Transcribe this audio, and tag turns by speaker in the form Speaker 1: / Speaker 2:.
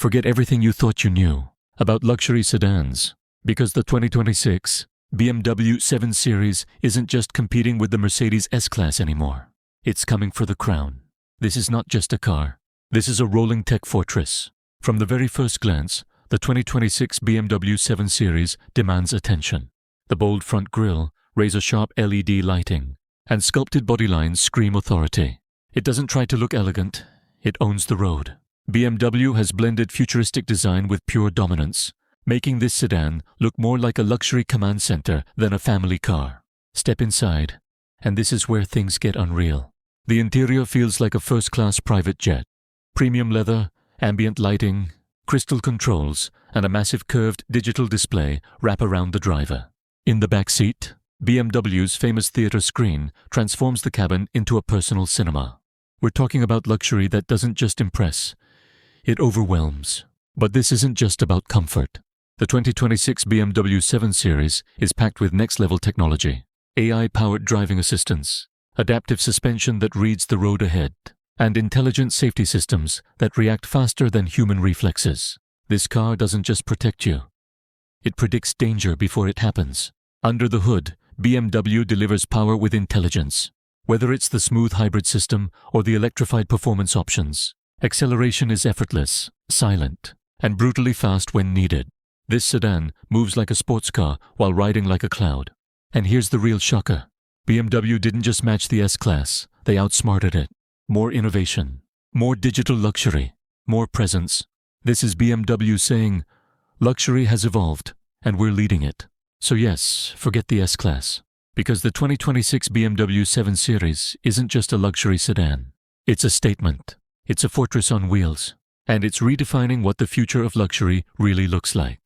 Speaker 1: Forget everything you thought you knew about luxury sedans, because the 2026 BMW 7 Series isn't just competing with the Mercedes S-Class anymore. It's coming for the crown. This is not just a car. This is a rolling tech fortress. From the very first glance, the 2026 BMW 7 Series demands attention. The bold front grille, razor-sharp LED lighting, and sculpted body lines scream authority. It doesn't try to look elegant. It owns the road. BMW has blended futuristic design with pure dominance, making this sedan look more like a luxury command center than a family car. Step inside, and this is where things get unreal. The interior feels like a first-class private jet. Premium leather, ambient lighting, crystal controls, and a massive curved digital display wrap around the driver. In the back seat, BMW's famous theater screen transforms the cabin into a personal cinema. We're talking about luxury that doesn't just impress, it overwhelms. But this isn't just about comfort. The 2026 BMW 7 Series is packed with next-level technology, AI-powered driving assistance, adaptive suspension that reads the road ahead, and intelligent safety systems that react faster than human reflexes. This car doesn't just protect you. It predicts danger before it happens. Under the hood, BMW delivers power with intelligence. Whether it's the smooth hybrid system or the electrified performance options, acceleration is effortless, silent, and brutally fast when needed. This sedan moves like a sports car while riding like a cloud. And here's the real shocker. BMW didn't just match the S-Class, they outsmarted it. More innovation, more digital luxury, more presence. This is BMW saying, luxury has evolved, and we're leading it. So yes, forget the S-Class, because the 2026 BMW 7 Series isn't just a luxury sedan. It's a statement. It's a fortress on wheels, and it's redefining what the future of luxury really looks like.